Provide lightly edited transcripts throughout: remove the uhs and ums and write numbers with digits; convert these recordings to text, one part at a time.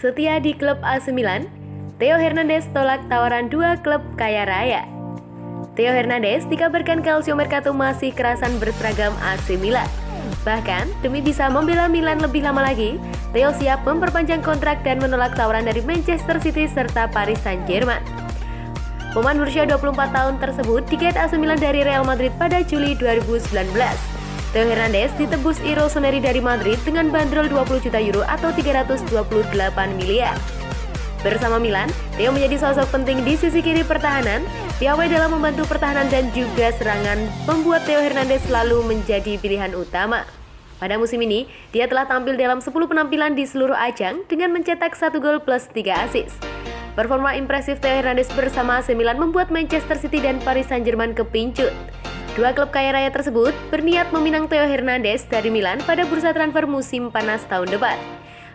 setia di klub AC Milan, Theo Hernandez tolak tawaran dua klub kaya raya. Theo Hernandez dikabarkan Calcio Mercato masih kerasan berseragam AC Milan. Bahkan, demi bisa membela Milan lebih lama lagi, Theo siap memperpanjang kontrak dan menolak tawaran dari Manchester City serta Paris Saint-Germain. Pemain berusia 24 tahun tersebut digait AC Milan dari Real Madrid pada Juli 2019. Theo Hernandez ditebus Rossoneri dari Madrid dengan bandrol 20 juta euro atau 328 miliar. Bersama Milan, Theo menjadi sosok penting di sisi kiri pertahanan, piawai dalam membantu pertahanan dan juga serangan, membuat Theo Hernandez selalu menjadi pilihan utama. Pada musim ini, dia telah tampil dalam 10 penampilan di seluruh ajang dengan mencetak 1 gol plus 3 assist. Performa impresif Theo Hernandez bersama AC Milan membuat Manchester City dan Paris Saint-Germain kepincut. Dua klub kaya raya tersebut berniat meminang Theo Hernandez dari Milan pada bursa transfer musim panas tahun depan.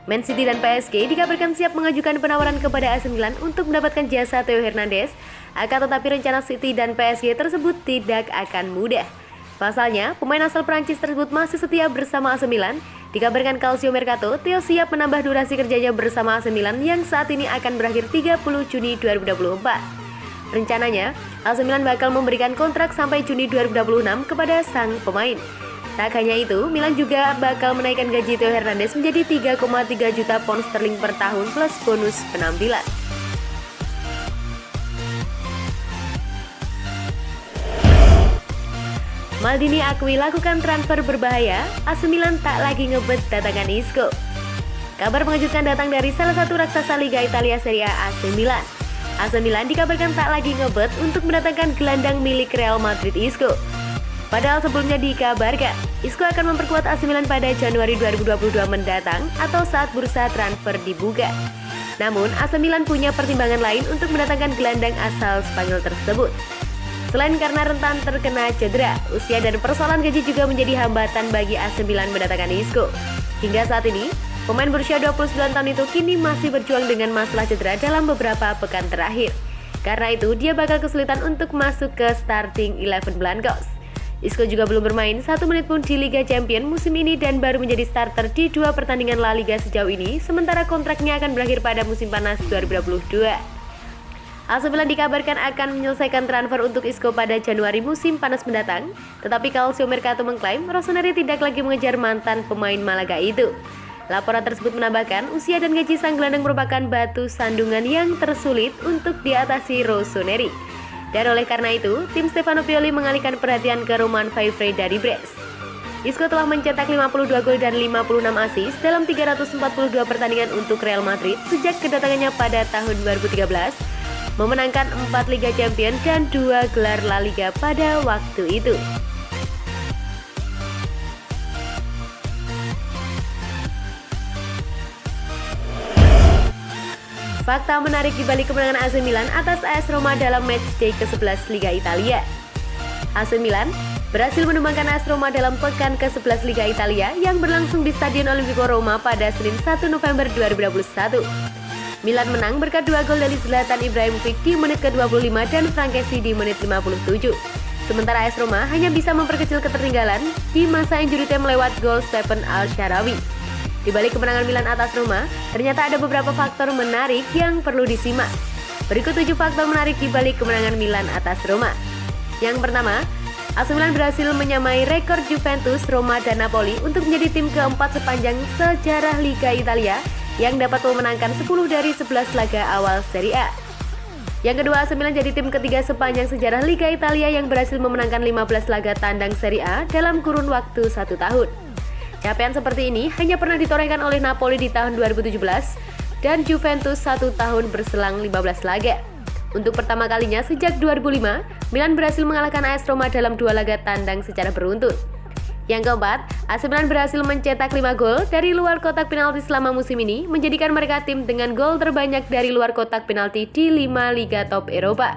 Man City dan PSG dikabarkan siap mengajukan penawaran kepada AC Milan untuk mendapatkan jasa Theo Hernandez, akan tetapi rencana City dan PSG tersebut tidak akan mudah. Pasalnya, pemain asal Prancis tersebut masih setia bersama AC Milan. Dikabarkan Calcio Mercato, Theo siap menambah durasi kerjanya bersama AC Milan yang saat ini akan berakhir 30 Juni 2024. Rencananya, AC Milan bakal memberikan kontrak sampai Juni 2026 kepada sang pemain. Tak hanya itu, Milan juga bakal menaikkan gaji Theo Hernandez menjadi 3,3 juta pound sterling per tahun plus bonus penampilan. Maldini akui lakukan transfer berbahaya, AC Milan tak lagi ngebet datangan Isco. Kabar mengejutkan datang dari salah satu raksasa Liga Italia Serie A, AC Milan. AC Milan dikabarkan tak lagi ngebet untuk mendatangkan gelandang milik Real Madrid Isco. Padahal sebelumnya dikabarkan, Isco akan memperkuat AC Milan pada Januari 2022 mendatang atau saat bursa transfer dibuka. Namun, AC Milan punya pertimbangan lain untuk mendatangkan gelandang asal Spanyol tersebut. Selain karena rentan terkena cedera, usia dan persoalan gaji juga menjadi hambatan bagi AC Milan mendatangkan Isco. Hingga saat ini, pemain berusia 29 tahun itu kini masih berjuang dengan masalah cedera dalam beberapa pekan terakhir. Karena itu, dia bakal kesulitan untuk masuk ke starting 11 Blancos. Isco juga belum bermain 1 menit pun di Liga Champions musim ini dan baru menjadi starter di 2 pertandingan La Liga sejauh ini, sementara kontraknya akan berakhir pada musim panas 2022. AC Milan dikabarkan akan menyelesaikan transfer untuk Isco pada Januari musim panas mendatang, tetapi Calcio Mercato mengklaim Rossoneri tidak lagi mengejar mantan pemain Malaga itu. Laporan tersebut menambahkan usia dan gaji sang gelandang merupakan batu sandungan yang tersulit untuk diatasi Rossoneri. Dan oleh karena itu, tim Stefano Pioli mengalihkan perhatian ke Romain Faivre dari Brest. Isco telah mencetak 52 gol dan 56 assist dalam 342 pertandingan untuk Real Madrid sejak kedatangannya pada tahun 2013, memenangkan 4 Liga Champions dan 2 gelar La Liga pada waktu itu. Fakta menarik di balik kemenangan AC Milan atas AS Roma dalam matchday ke-11 Liga Italia. AC Milan berhasil menumbangkan AS Roma dalam pekan ke-11 Liga Italia yang berlangsung di Stadion Olimpico Roma pada Senin 1 November 2021. Milan menang berkat 2 gol dari Zlatan Ibrahimovic di menit ke-25 dan Frank Kessie di menit 57. Sementara AS Roma hanya bisa memperkecil ketertinggalan di masa injury time lewat gol Stephen Al-Shaarawy. Di balik kemenangan Milan atas Roma, ternyata ada beberapa faktor menarik yang perlu disimak. Berikut 7 faktor menarik di balik kemenangan Milan atas Roma. Yang pertama, AC Milan berhasil menyamai rekor Juventus, Roma, dan Napoli untuk menjadi tim keempat sepanjang sejarah Liga Italia yang dapat memenangkan 10 dari 11 laga awal Serie A. Yang kedua, AC Milan jadi tim ketiga sepanjang sejarah Liga Italia yang berhasil memenangkan 15 laga tandang Serie A dalam kurun waktu 1 tahun. Capaian seperti ini hanya pernah ditorehkan oleh Napoli di tahun 2017 dan Juventus 1 tahun berselang 15 laga. Untuk pertama kalinya sejak 2005, Milan berhasil mengalahkan AS Roma dalam 2 laga tandang secara beruntun. Yang keempat, AC Milan berhasil mencetak 5 gol dari luar kotak penalti selama musim ini, menjadikan mereka tim dengan gol terbanyak dari luar kotak penalti di 5 liga top Eropa.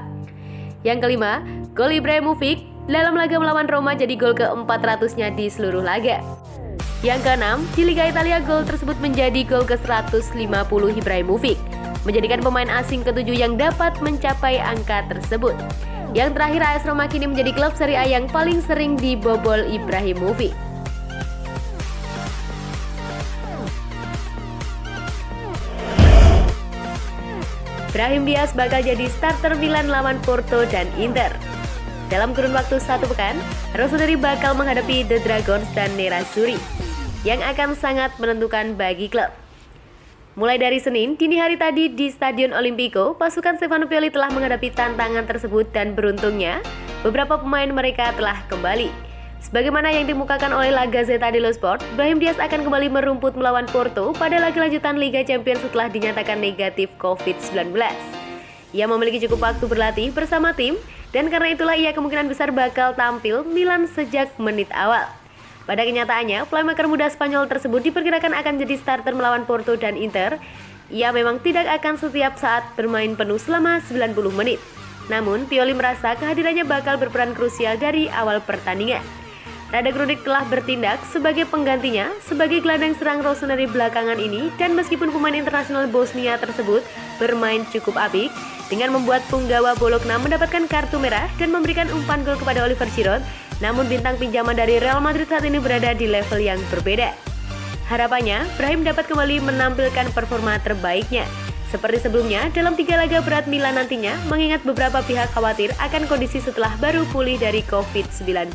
Yang kelima, gol Ibrahimovic dalam laga melawan Roma jadi gol ke-400-nya di seluruh laga. Yang keenam, di Liga Italia gol tersebut menjadi gol ke-150 Ibrahimovic, menjadikan pemain asing ke-7 yang dapat mencapai angka tersebut. Yang terakhir, AS Roma kini menjadi klub Serie A yang paling sering dibobol Ibrahimovic. Brahim Diaz bakal jadi starter Milan lawan Porto dan Inter. Dalam kurun waktu 1 pekan, Rossoneri bakal menghadapi The Dragons dan Nerazzurri, yang akan sangat menentukan bagi klub. Mulai dari Senin, dini hari tadi di Stadion Olimpico, pasukan Stefano Pioli telah menghadapi tantangan tersebut dan beruntungnya, beberapa pemain mereka telah kembali. Sebagaimana yang dimukakan oleh La Gazzetta dello Sport, Brahim Diaz akan kembali merumput melawan Porto pada laga lanjutan Liga Champions setelah dinyatakan negatif COVID-19. Ia memiliki cukup waktu berlatih bersama tim, dan karena itulah ia kemungkinan besar bakal tampil Milan sejak menit awal. Pada kenyataannya, playmaker muda Spanyol tersebut diperkirakan akan jadi starter melawan Porto dan Inter. Ia memang tidak akan setiap saat bermain penuh selama 90 menit. Namun, Pioli merasa kehadirannya bakal berperan krusial dari awal pertandingan. Rada Krunic telah bertindak sebagai penggantinya sebagai gelandang serang Rossoneri belakangan ini, dan meskipun pemain internasional Bosnia tersebut bermain cukup apik dengan membuat punggawa Bologna mendapatkan kartu merah dan memberikan umpan gol kepada Oliver Giroud, namun bintang pinjaman dari Real Madrid saat ini berada di level yang berbeda. Harapannya, Brahim dapat kembali menampilkan performa terbaiknya seperti sebelumnya dalam 3 laga berat Milan nantinya, mengingat beberapa pihak khawatir akan kondisi setelah baru pulih dari COVID-19.